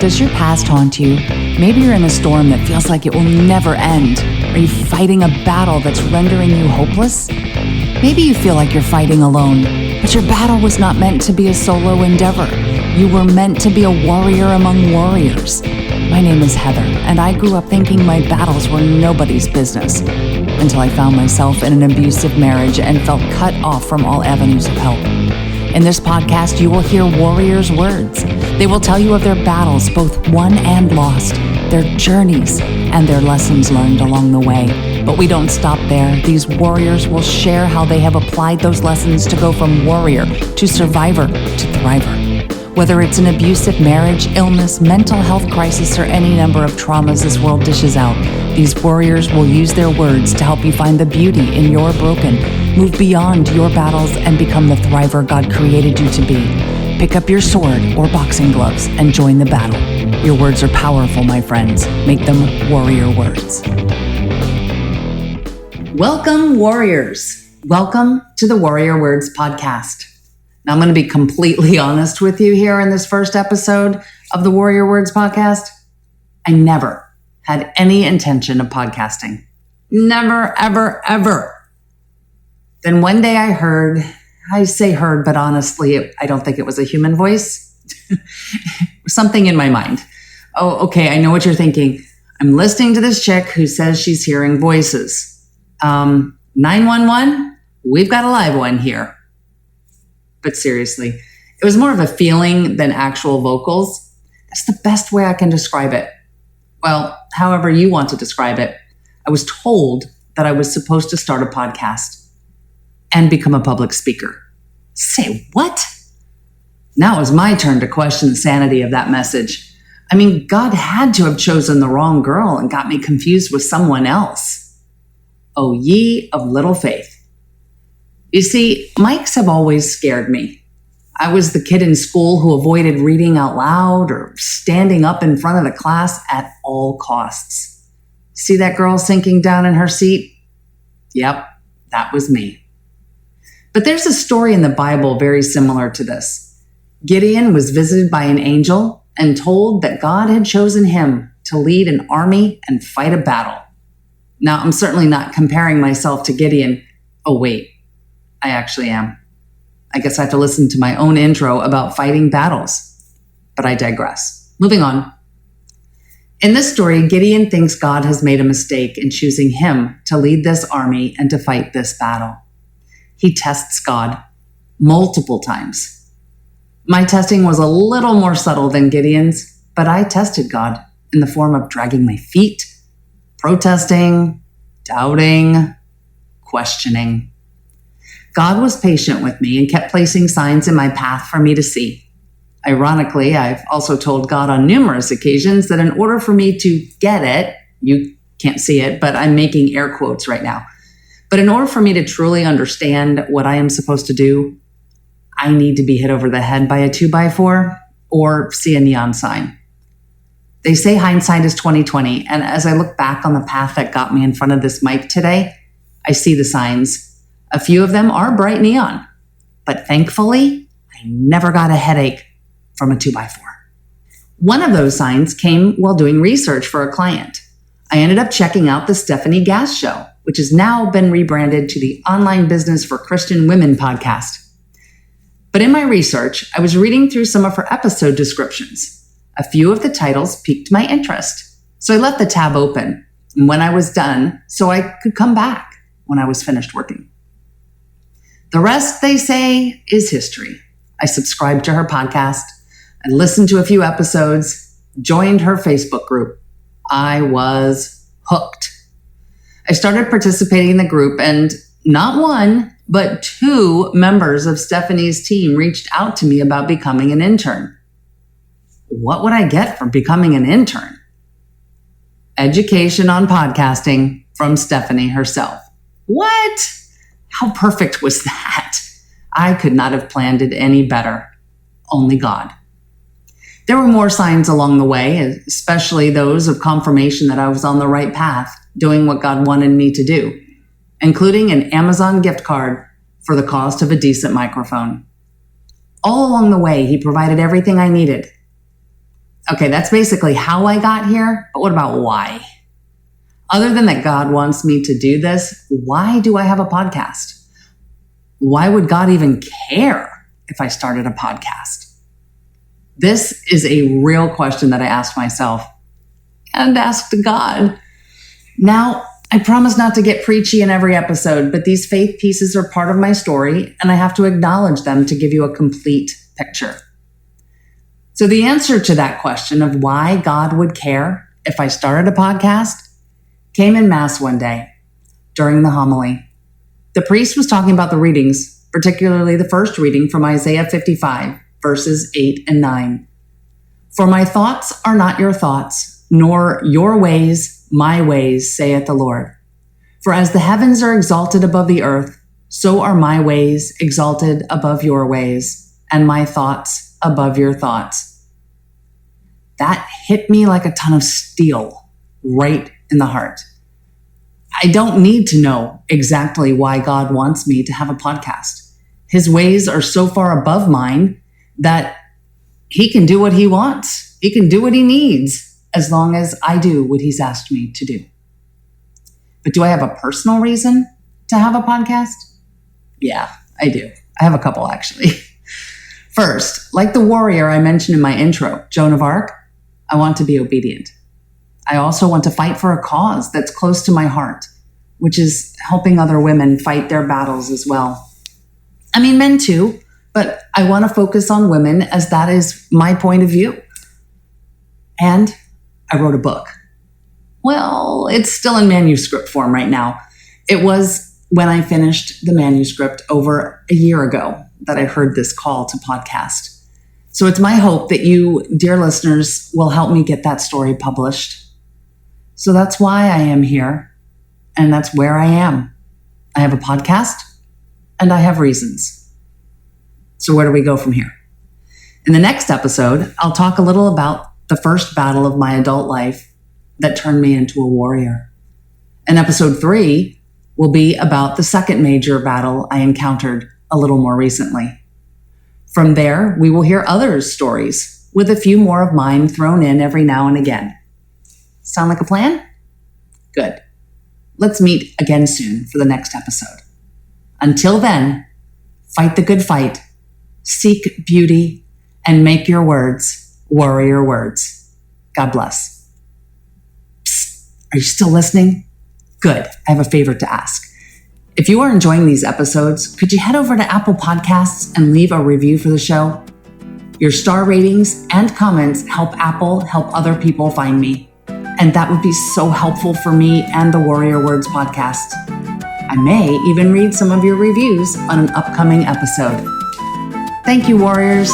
Does your past haunt you? Maybe you're in a storm that feels like it will never end. Are you fighting a battle that's rendering you hopeless? Maybe you feel like you're fighting alone, but your battle was not meant to be a solo endeavor. You were meant to be a warrior among warriors. My name is Heather, and I grew up thinking my battles were nobody's business until I found myself in an abusive marriage and felt cut off from all avenues of help. In this podcast, you will hear warriors' words. They will tell you of their battles, both won and lost, their journeys, and their lessons learned along the way. But we don't stop there. These warriors will share how they have applied those lessons to go from warrior to survivor to thriver. Whether it's an abusive marriage, illness, mental health crisis, or any number of traumas this world dishes out, these warriors will use their words to help you find the beauty in your broken, move beyond your battles, and become the thriver God created you to be. Pick up your sword or boxing gloves and join the battle. Your words are powerful, my friends. Make them warrior words. Welcome, warriors. Welcome to the Warrior Words podcast. Now, I'm going to be completely honest with you here in this first episode of the Warrior Words podcast. I never had any intention of podcasting. Never, ever, ever. Then one day I say heard, but honestly, I don't think it was a human voice. Something in my mind. Oh, okay, I know what you're thinking. I'm listening to this chick who says she's hearing voices. 911, we've got a live one here. But seriously, it was more of a feeling than actual vocals. That's the best way I can describe it. Well, however you want to describe it. I was told that I was supposed to start a podcast and become a public speaker. Say what? Now it was my turn to question the sanity of that message. I mean, God had to have chosen the wrong girl and got me confused with someone else. Oh, ye of little faith. You see, mics have always scared me. I was the kid in school who avoided reading out loud or standing up in front of the class at all costs. See that girl sinking down in her seat? Yep, that was me. But there's a story in the Bible very similar to this. Gideon was visited by an angel and told that God had chosen him to lead an army and fight a battle. Now, I'm certainly not comparing myself to Gideon. Oh, wait, I actually am. I guess I have to listen to my own intro about fighting battles. But I digress. Moving on. In this story, Gideon thinks God has made a mistake in choosing him to lead this army and to fight this battle. He tests God multiple times. My testing was a little more subtle than Gideon's, but I tested God in the form of dragging my feet, protesting, doubting, questioning. God was patient with me and kept placing signs in my path for me to see. Ironically, I've also told God on numerous occasions that in order for me to get it, you can't see it, but I'm making air quotes right now. But in order for me to truly understand what I am supposed to do, I need to be hit over the head by a 2x4 or see a neon sign. They say hindsight is 20/20, and as I look back on the path that got me in front of this mic today, I see the signs. A few of them are bright neon, but thankfully, I never got a headache from a 2x4. One of those signs came while doing research for a client. I ended up checking out the Stephanie Gass Show, which has now been rebranded to the Online Business for Christian Women podcast. But in my research, I was reading through some of her episode descriptions. A few of the titles piqued my interest, so I left the tab open when I was done so I could come back when I was finished working. The rest, they say, is history. I subscribed to her podcast, I listened to a few episodes, joined her Facebook group. I was hooked. I started participating in the group, and not one, but two members of Stephanie's team reached out to me about becoming an intern. What would I get from becoming an intern? Education on podcasting from Stephanie herself. What? How perfect was that? I could not have planned it any better. Only God. There were more signs along the way, especially those of confirmation that I was on the right path, doing what God wanted me to do, including an Amazon gift card for the cost of a decent microphone. All along the way, he provided everything I needed. Okay, that's basically how I got here, but what about why? Other than that God wants me to do this, why do I have a podcast? Why would God even care if I started a podcast? This is a real question that I asked myself and asked God. Now, I promise not to get preachy in every episode, but these faith pieces are part of my story, and I have to acknowledge them to give you a complete picture. So the answer to that question of why God would care if I started a podcast came in Mass one day during the homily. The priest was talking about the readings, particularly the first reading from Isaiah 55, verses 8 and 9. For my thoughts are not your thoughts, nor your ways my ways, saith the Lord. For as the heavens are exalted above the earth, so are my ways exalted above your ways, and my thoughts above your thoughts. That hit me like a ton of steel right in the heart. I don't need to know exactly why God wants me to have a podcast. His ways are so far above mine that he can do what he wants. He can do what he needs as long as I do what he's asked me to do. But do I have a personal reason to have a podcast? Yeah, I do. I have a couple, actually. First, like the warrior I mentioned in my intro, Joan of Arc, I want to be obedient. I also want to fight for a cause that's close to my heart, which is helping other women fight their battles as well. I mean, men too, but I want to focus on women as that is my point of view. And I wrote a book. Well, it's still in manuscript form right now. It was when I finished the manuscript over a year ago that I heard this call to podcast. So it's my hope that you, dear listeners, will help me get that story published. So that's why I am here, and that's where I am. I have a podcast, and I have reasons. So where do we go from here? In the next episode, I'll talk a little about the first battle of my adult life that turned me into a warrior. And episode 3 will be about the second major battle I encountered a little more recently. From there, we will hear others' stories with a few more of mine thrown in every now and again. Sound like a plan? Good. Let's meet again soon for the next episode. Until then, fight the good fight, seek beauty, and make your words warrior words. God bless. Psst, are you still listening? Good. I have a favor to ask. If you are enjoying these episodes, could you head over to Apple Podcasts and leave a review for the show? Your star ratings and comments help Apple help other people find me. And that would be so helpful for me and the Warrior Words podcast. I may even read some of your reviews on an upcoming episode. Thank you, warriors.